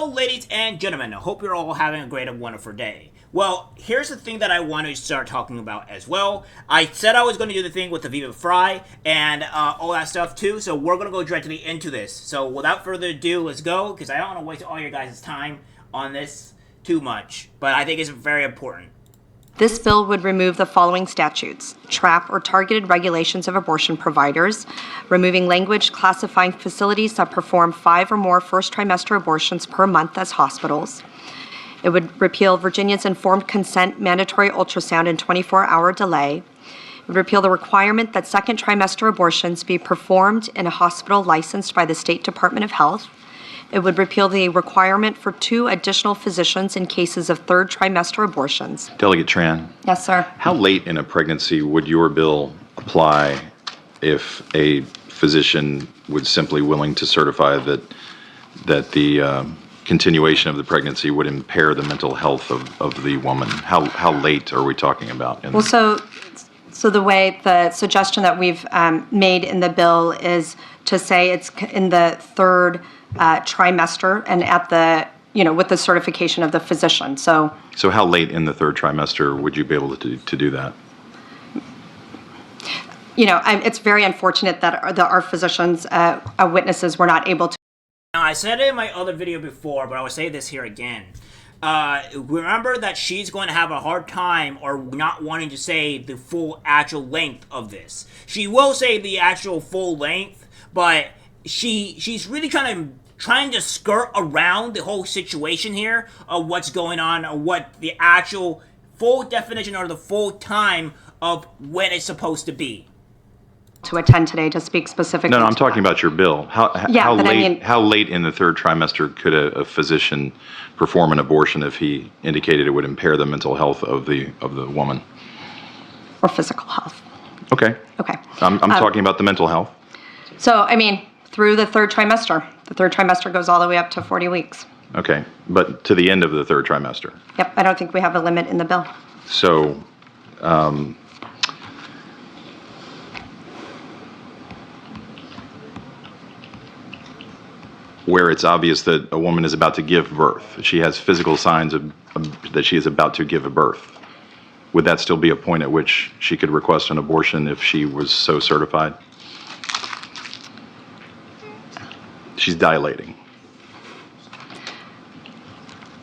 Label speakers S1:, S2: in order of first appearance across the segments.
S1: Hello, ladies and gentlemen. I hope you're all having a great and wonderful day. Well, here's the thing that I want to start talking about as well. I said I was going to do the thing with the Viva Fry and all that stuff too, so we're going to go directly into this. So without further ado, let's go, because I don't want to waste all your guys' time on this too much, but I think it's very important.
S2: This bill would remove the following statutes: trap or targeted regulations of abortion providers, removing language classifying facilities that perform 5 or more first trimester abortions per month as hospitals. It would repeal Virginia's informed consent mandatory ultrasound and 24-hour delay. It would repeal the requirement that second trimester abortions be performed in a hospital licensed by the State Department of Health. It would repeal the requirement for 2 additional physicians in cases of third trimester abortions.
S3: Delegate Tran.
S2: Yes, sir.
S3: How late in a pregnancy would your bill apply if a physician was simply willing to certify that the continuation of the pregnancy would impair the mental health of the woman? How late are we talking about?
S2: Well, so the suggestion that we've made in the bill is to say it's in the third trimester and at the, with the certification of the physician. So
S3: how late in the third trimester would you be able to do that?
S2: It's very unfortunate that our physicians, witnesses were not able to.
S1: Now, I said it in my other video before, but I will say this here again. Remember that she's going to have a hard time or not wanting to say the full actual length of this. She will say the actual full length, but she's really trying to skirt around the whole situation here of what's going on, or what the actual full definition or the full time of when it's supposed to be.
S2: To attend today to speak specifically.
S3: No, I'm talking about your bill. How late in the third trimester could a physician perform an abortion if he indicated it would impair the mental health of the woman?
S2: Or physical health.
S3: Okay.
S2: Okay.
S3: I'm talking about the mental health.
S2: So, through the third trimester. The third trimester goes all the way up to 40 weeks.
S3: Okay, but to the end of the third trimester.
S2: Yep, I don't think we have a limit in the bill.
S3: So, where it's obvious that a woman is about to give birth, she has physical signs that she is about to give a birth, would that still be a point at which she could request an abortion if she was so certified? She's dilating.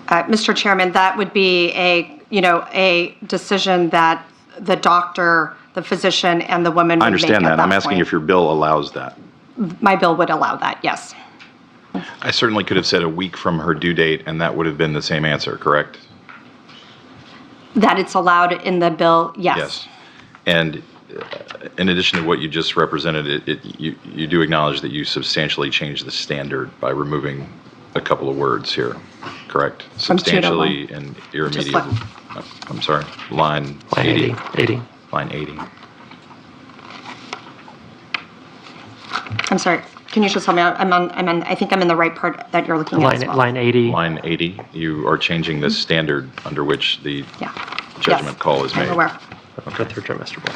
S2: Mr. Chairman, that would be a decision that the doctor, the physician, and the woman would make.
S3: I understand that. I'm asking if your bill allows that.
S2: My bill would allow that, yes.
S3: I certainly could have said a week from her due date, and that would have been the same answer, correct?
S2: That it's allowed in the bill, yes.
S3: Yes. And in addition to what you just represented, you do acknowledge that you substantially changed the standard by removing a couple of words here, correct? Substantially and irremediable. I'm sorry, line 80. Line 80.
S2: I'm sorry. Can you just tell me? I think I'm in the right part that you're looking at as well.
S4: Line 80.
S3: Line 80. You are changing the standard under which the judgment call is made.
S2: I'm aware.
S4: Okay, third trimester bill.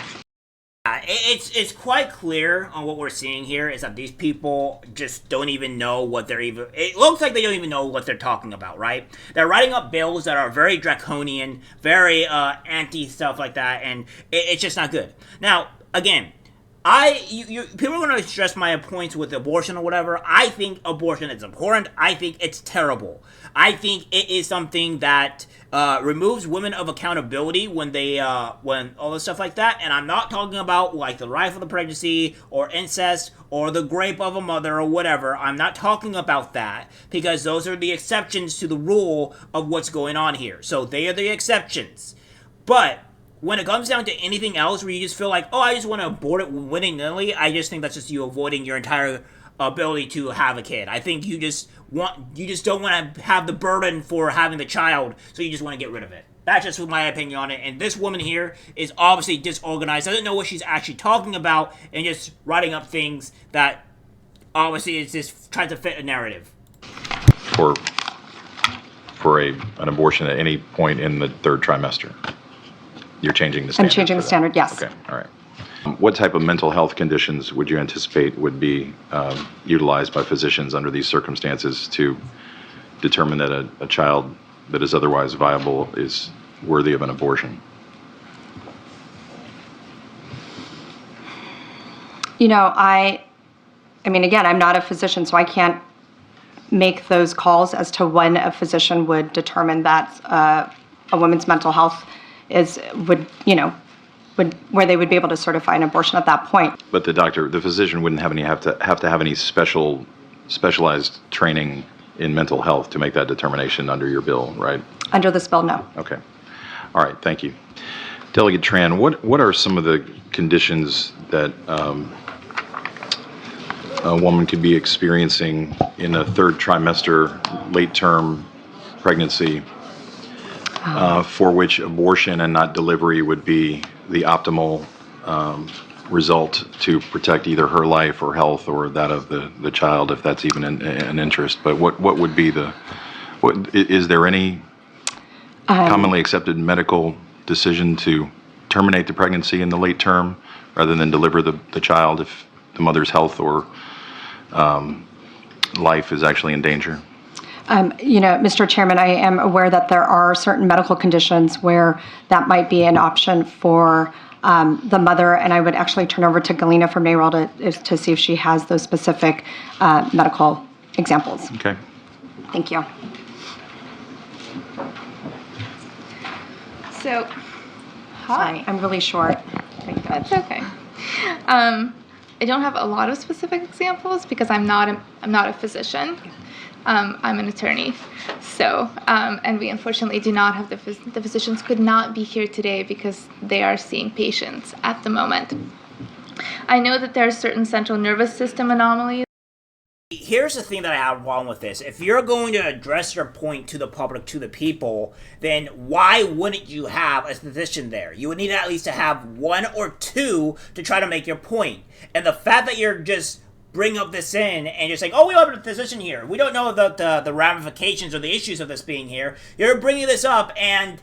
S1: It's quite clear on what we're seeing here is that these people just don't even know what they're even. It looks like they don't even know what they're talking about, right? They're writing up bills that are very draconian, very anti stuff like that, and it's just not good. Now, again, people are going to stress my points with abortion or whatever. I think abortion is important. I think it's terrible. I think it is something that removes women of accountability when all this stuff like that. And I'm not talking about like the rifle of pregnancy or incest or the rape of a mother or whatever. I'm not talking about that, because those are the exceptions to the rule of what's going on here. So they are the exceptions. But when it comes down to anything else where you just feel like, oh, I just want to abort it willy-nilly, I just think that's just you avoiding your entire ability to have a kid. I think you just don't want to have the burden for having the child, so you just want to get rid of it. That's just my opinion on it. And this woman here is obviously disorganized, doesn't know what she's actually talking about, and just writing up things that obviously is just trying to fit a narrative.
S3: For an abortion at any point in the third trimester. You're changing the standard.
S2: I'm changing the standard, yes.
S3: Okay, all right. What type of mental health conditions would you anticipate would be utilized by physicians under these circumstances to determine that a child that is otherwise viable is worthy of an abortion?
S2: I mean, again, I'm not a physician, so I can't make those calls as to when a physician would determine that a woman's mental health where they would be able to certify an abortion at that point.
S3: But the physician wouldn't have to have any specialized training in mental health to make that determination under your bill, right?
S2: Under this bill, no.
S3: Okay. All right. Thank you. Delegate Tran, what are some of the conditions that a woman could be experiencing in a third trimester, late-term pregnancy for which abortion and not delivery would be the optimal result to protect either her life or health or that of the child, if that's even an interest? But what would be is there any commonly accepted medical decision to terminate the pregnancy in the late term rather than deliver the child if the mother's health or life is actually in danger?
S2: Mr. Chairman, I am aware that there are certain medical conditions where that might be an option for the mother, and I would actually turn over to Galena from NARAL to see if she has those specific medical examples.
S3: Okay.
S2: Thank you.
S4: So,
S2: Sorry, I'm really short.
S4: That's okay. I don't have a lot of specific examples because I'm not a physician. I'm an attorney. So, and we unfortunately do not have the physicians could not be here today because they are seeing patients at the moment. I know that there are certain central nervous system anomalies.
S1: Here's the thing that I have a problem with this. If you're going to address your point to the public, to the people, then why wouldn't you have a physician there? You would need at least to have one or two to try to make your point. And the fact that you're just bringing up this in and you're saying, oh, we don't have a physician here, we don't know the ramifications or the issues of this being here, you're bringing this up and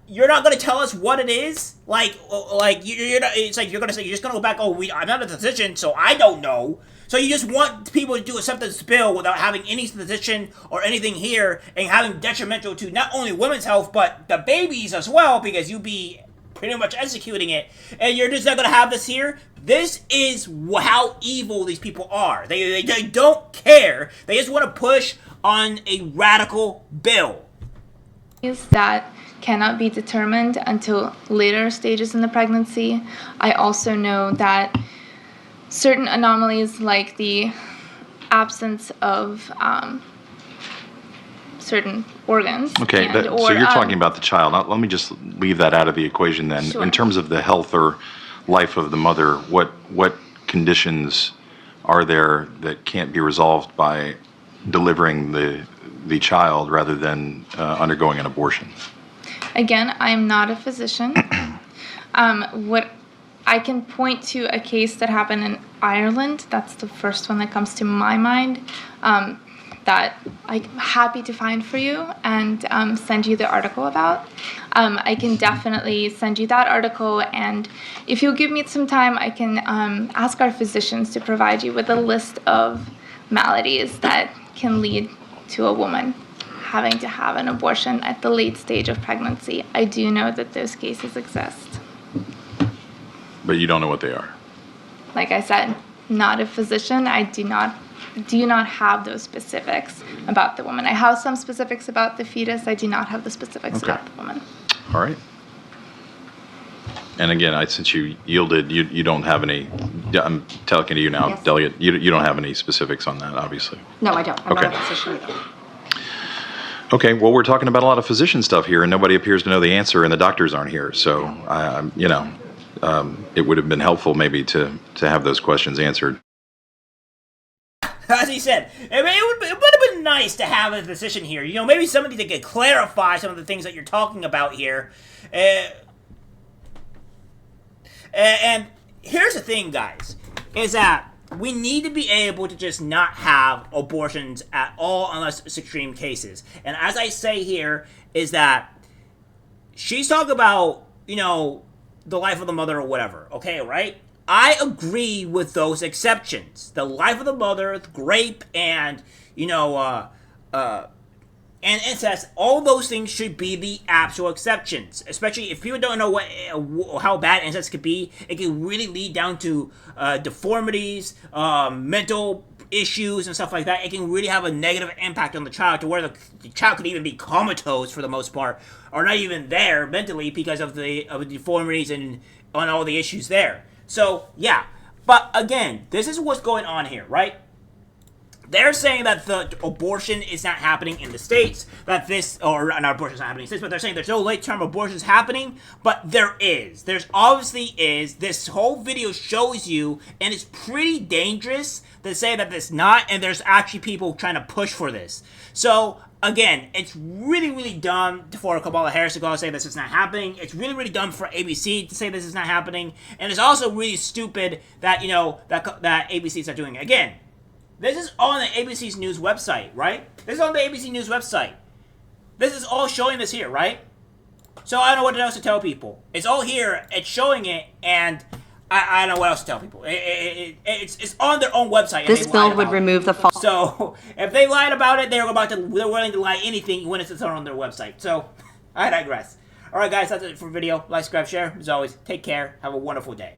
S1: you're not going to tell us what it is? You're not, it's like you're going to say, you're just going to go back, I'm not a physician, so I don't know. So you just want people to accept this bill without having any physician or anything here and having detrimental to not only women's health, but the babies as well, because you be pretty much executing it. And you're just not going to have this here? This is how evil these people are. They don't care. They just want to push on a radical bill.
S4: That cannot be determined until later stages in the pregnancy. I also know that certain anomalies like the absence of certain organs.
S3: Okay, so you're talking about the child. Let me just leave that out of the equation then.
S4: Sure.
S3: In terms of the health or life of the mother, what conditions are there that can't be resolved by delivering the child rather than undergoing an abortion?
S4: Again, I'm not a physician. What I can point to a case that happened in Ireland. That's the first one that comes to my mind. That I'm happy to find for you and send you the article about. I can definitely send you that article, and if you'll give me some time, I can ask our physicians to provide you with a list of maladies that can lead to a woman having to have an abortion at the late stage of pregnancy. I do know that those cases exist.
S3: But you don't know what they are.
S4: Like I said, not a physician. I do not have those specifics about the woman. I have some specifics about the fetus. I do not have the specifics about the woman.
S3: All right. And again, since you yielded, you don't have any. I'm talking to you now,
S2: Yes.
S3: Delegate. You don't have any specifics on that, obviously.
S2: No, I don't. I'm
S3: Okay.
S2: not a physician either.
S3: Okay. Well, we're talking about a lot of physician stuff here, and nobody appears to know the answer, and the doctors aren't here. So, it would have been helpful maybe to have those questions answered.
S1: As he said, it would have been nice to have a physician here. Maybe somebody that could clarify some of the things that you're talking about here. And here's the thing, guys, is that we need to be able to just not have abortions at all unless it's extreme cases. And as I say here, is that she's talking about, the life of the mother or whatever, okay, right? I agree with those exceptions. The life of the mother, the grape, and, and incest, all those things should be the actual exceptions. Especially if people don't know how bad incest could be, it can really lead down to deformities, mental issues, and stuff like that. It can really have a negative impact on the child to where the child could even be comatose for the most part, or not even there mentally because of the deformities and on all the issues there. So yeah, but again, this is what's going on here, right? They're saying that the abortion is not happening in the States, that this, or not abortion is not happening in the States, but they're saying there's no late-term abortions happening, but there is. There's obviously is. This whole video shows you, and it's pretty dangerous to say that it's not, and there's actually people trying to push for this. So, again, it's really, really dumb for Kamala Harris to go and say this is not happening. It's really, really dumb for ABC to say this is not happening, and it's also really stupid that, you know, that ABC is not doing it. Again, this is on the ABC's news website, right? This is on the ABC News website. This is all showing this here, right? So I don't know what else to tell people. It's all here. It's showing it, and I don't know what else to tell people. It's on their own website.
S2: This bill would remove the...
S1: So if they lied about it, they're willing to lie anything when it's on their website. So I digress. All right, guys, that's it for the video. Like, subscribe, share. As always, take care. Have a wonderful day.